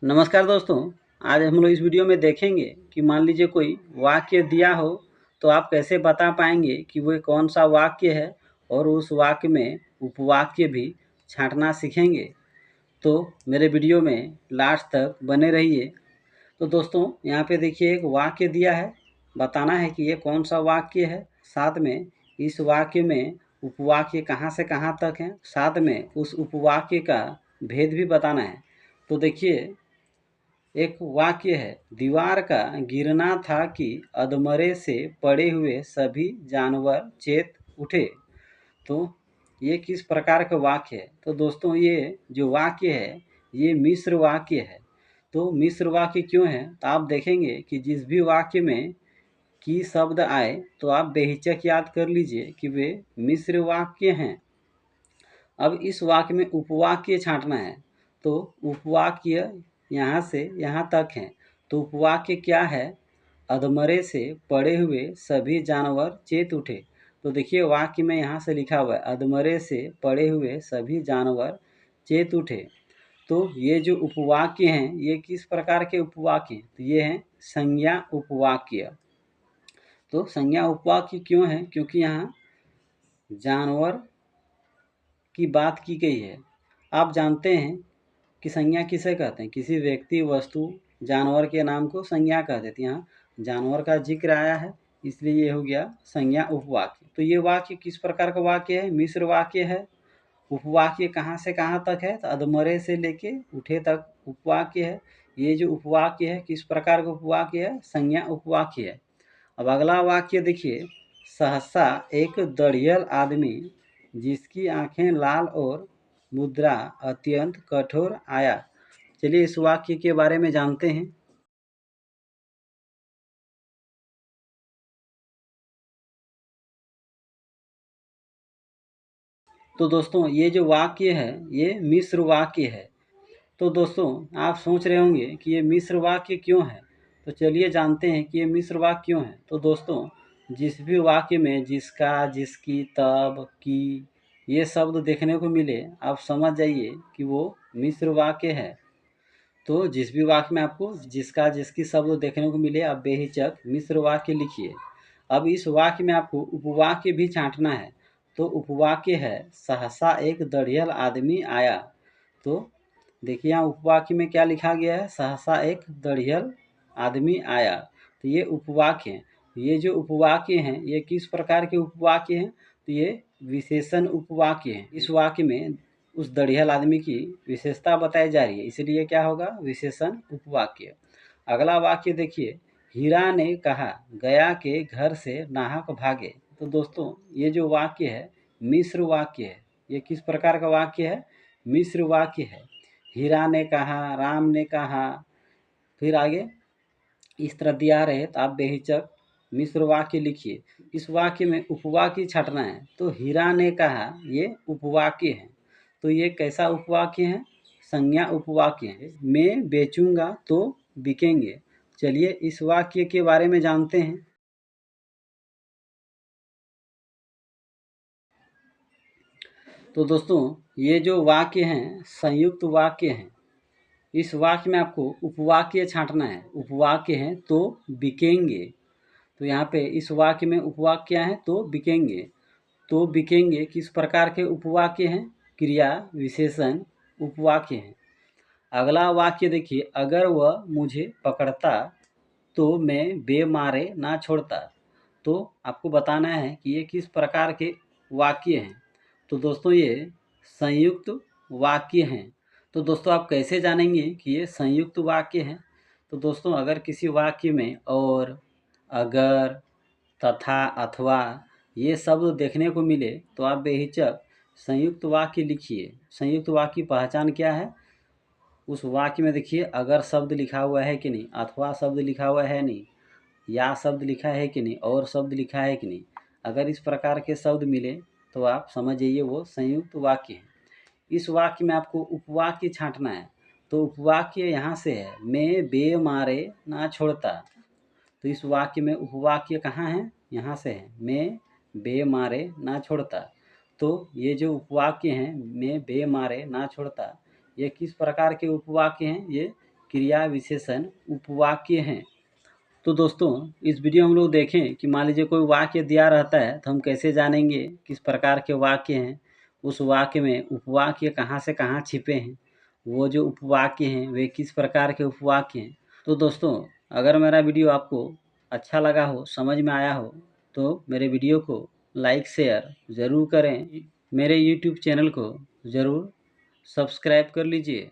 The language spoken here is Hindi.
नमस्कार दोस्तों। आज हम लोग इस वीडियो में देखेंगे कि मान लीजिए कोई वाक्य दिया हो तो आप कैसे बता पाएंगे कि वह कौन सा वाक्य है और उस वाक्य में उपवाक्य भी छांटना सीखेंगे। तो मेरे वीडियो में लास्ट तक बने रहिए। तो दोस्तों यहाँ पे देखिए एक वाक्य दिया है, बताना है कि ये कौन सा वाक्य है। साथ में इस वाक्य में उपवाक्य कहाँ से कहाँ तक है, साथ में उस उपवाक्य का भेद भी बताना है। तो देखिए एक वाक्य है, दीवार का गिरना था कि अधमरे से पड़े हुए सभी जानवर चेत उठे। तो ये किस प्रकार का वाक्य है? तो दोस्तों ये जो वाक्य है ये मिश्र वाक्य है। तो मिश्र वाक्य क्यों है? तो आप देखेंगे कि जिस भी वाक्य में की शब्द आए तो आप बेहिचक याद कर लीजिए कि वे मिश्र वाक्य हैं। अब इस वाक्य में उपवाक्य छांटना है। तो उपवाक्य यहाँ से यहाँ तक है। तो उपवाक्य क्या है? अधमरे से पड़े हुए सभी जानवर चेत उठे। तो देखिए वाक्य में यहाँ से लिखा हुआ है अधमरे से पड़े हुए सभी जानवर चेत उठे। तो ये जो उपवाक्य हैं ये किस प्रकार के उपवाक्य हैं? तो ये हैं संज्ञा उपवाक्य। तो संज्ञा उपवाक्य क्यों है? क्योंकि यहाँ जानवर की बात की गई है। आप जानते हैं कि संज्ञा किसे कहते हैं? किसी व्यक्ति, वस्तु, जानवर के नाम को संज्ञा कह देते हैं। यहाँ जानवर का जिक्र आया है इसलिए ये हो गया संज्ञा उपवाक्य। तो ये वाक्य किस प्रकार का वाक्य है? मिश्र वाक्य है। उपवाक्य कहाँ से कहाँ तक है? तो अधमरे से लेके उठे तक उपवाक्य है। ये जो उपवाक्य है किस प्रकार का उपवाक्य है? संज्ञा उपवाक्य है। अब अगला वाक्य देखिए, सहसा एक दढ़ियल आदमी जिसकी आंखें लाल और मुद्रा अत्यंत कठोर आया। चलिए इस वाक्य के बारे में जानते हैं। तो दोस्तों ये जो वाक्य है ये मिश्र वाक्य है। तो दोस्तों आप सोच रहे होंगे कि ये मिश्र वाक्य क्यों है? तो चलिए जानते हैं कि ये मिश्र वाक्य क्यों है। तो दोस्तों जिस भी वाक्य में जिसका, जिसकी, तब, की ये शब्द देखने को मिले आप समझ जाइए कि वो मिश्र वाक्य है। तो जिस भी वाक्य में आपको जिसका, जिसकी शब्द देखने को मिले आप बेहिचक मिश्र वाक्य लिखिए। अब इस वाक्य में आपको उपवाक्य भी छांटना है। तो उपवाक्य है सहसा एक दढ़ियल आदमी आया। तो देखिए यहाँ उपवाक्य में क्या लिखा गया है? सहसा एक दढ़ियल आदमी आया। तो ये उपवाक्य हैं। ये जो उपवाक्य हैं ये किस प्रकार के उपवाक्य हैं? तो ये विशेषण उपवाक्य हैं। इस वाक्य में उस दढ़ियल आदमी की विशेषता बताई जा रही है, इसलिए क्या होगा? विशेषण उपवाक्य। अगला वाक्य देखिए, हीरा ने कहा गया के घर से नाहक भागे। तो दोस्तों ये जो वाक्य है मिश्र वाक्य है। ये किस प्रकार का वाक्य है? मिश्र वाक्य है। हीरा ने कहा, राम ने कहा, फिर आगे इस तरह दिया रहे तो आप बेहिचक मिश्र वाक्य लिखिए। इस वाक्य में उपवाक्य छाटना है। तो हीरा ने कहा ये उपवाक्य है। तो ये कैसा उपवाक्य है? संज्ञा उपवाक्य है। मैं बेचूंगा तो बिकेंगे। चलिए इस वाक्य के बारे में जानते हैं। तो दोस्तों ये जो वाक्य हैं संयुक्त वाक्य हैं। इस वाक्य में आपको उपवाक्य छांटना है। उपवाक्य है तो बिकेंगे। तो यहाँ पे इस वाक्य में उपवाक्य क्या है? तो बिकेंगे। तो बिकेंगे किस प्रकार के उपवाक्य हैं? क्रिया विशेषण उपवाक्य हैं। अगला वाक्य देखिए, अगर वह मुझे पकड़ता तो मैं बेमारे ना छोड़ता। तो आपको बताना है कि ये किस प्रकार के वाक्य हैं। तो दोस्तों ये संयुक्त वाक्य हैं। तो दोस्तों आप कैसे जानेंगे कि ये संयुक्त वाक्य हैं? तो दोस्तों अगर किसी वाक्य में और, अगर, तथा, अथवा ये शब्द देखने को मिले तो आप बेहिचक संयुक्त वाक्य लिखिए। संयुक्त वाक्य की पहचान क्या है? उस वाक्य में देखिए अगर शब्द लिखा हुआ है कि नहीं, अथवा शब्द लिखा हुआ है नहीं, या शब्द लिखा है कि नहीं, और शब्द लिखा है कि नहीं। अगर इस प्रकार के शब्द मिले तो आप समझ जाइए वो संयुक्त वाक्य है। इस वाक्य में आपको उपवाक्य छांटना है। तो उपवाक्य यहाँ से है, मैं बेमारे ना छोड़ता। तो इस वाक्य में उपवाक्य कहाँ है? यहाँ से है, मैं बेमारे ना छोड़ता। तो ये जो उपवाक्य हैं, मैं बेमारे ना छोड़ता, ये किस प्रकार के उपवाक्य हैं? ये क्रिया विशेषण उपवाक्य हैं। तो दोस्तों इस वीडियो में हम लोग देखें कि मान लीजिए कोई वाक्य दिया रहता है तो हम कैसे जानेंगे किस प्रकार के वाक्य हैं, उस वाक्य में उपवाक्य कहाँ से कहाँ छिपे हैं, वो जो उपवाक्य हैं वे किस प्रकार के उपवाक्य हैं। तो दोस्तों अगर मेरा वीडियो आपको अच्छा लगा हो, समझ में आया हो, तो मेरे वीडियो को लाइक शेयर ज़रूर करें। मेरे यूट्यूब चैनल को ज़रूर सब्सक्राइब कर लीजिए।